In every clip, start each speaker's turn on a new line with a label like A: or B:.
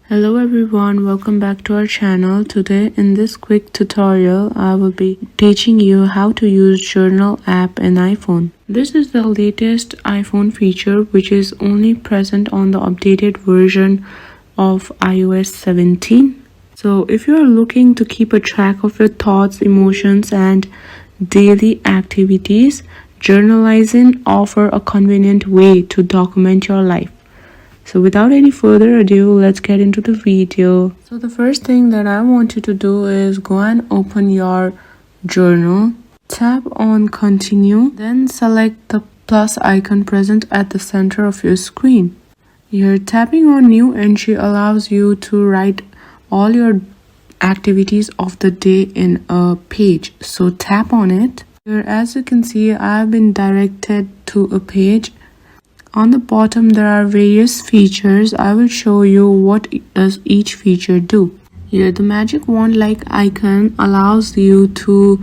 A: Hello everyone, welcome back to our channel. Today in this quick tutorial, I will be teaching you how to use Journal app in iPhone. This is the latest iPhone feature which is only present on the updated version of iOS 17. So if you are looking to keep a track of your thoughts, emotions and daily activities, journalizing offers a convenient way to document your life. So without any further ado, let's get into the video. So the first thing that I want you to do is go and open your journal. Tap on continue, then select the plus icon present at the center of your screen. Here, tapping on new entry allows you to write all your activities of the day in a page. So tap on it. Here, as you can see, I have been directed to a page. On the bottom, there are various features. I will show you what does each feature do. Here, the magic wand-like icon allows you to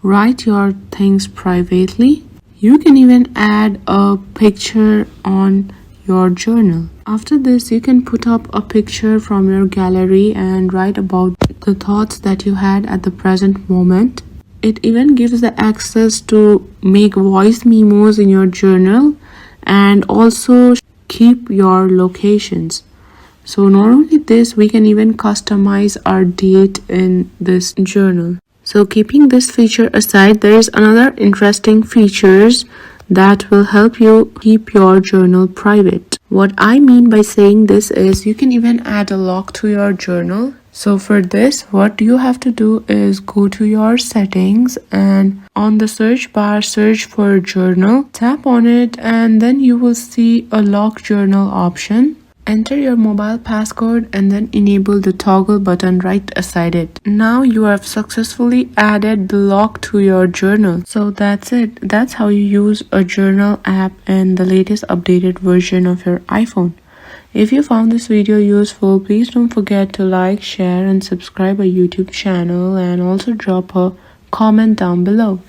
A: write your things privately. You can even add a picture on your journal. After this, you can put up a picture from your gallery and write about the thoughts that you had at the present moment. It even gives the access to make voice memos in your journal and also keep your locations. So not only this, we can even customize our date in this journal. So keeping this feature aside, there is another interesting features that will help you keep your journal private. What I mean by saying this is you can even add a lock to your journal. So for this, what you have to do is go to your settings and on the search bar, search for journal, tap on it and then you will see a lock journal option. Enter your mobile passcode and then enable the toggle button right beside it. Now you have successfully added the lock to your journal. So that's it. That's how you use a journal app in the latest updated version of your iPhone. If you found this video useful, please don't forget to like, share and subscribe our YouTube channel and also drop a comment down below.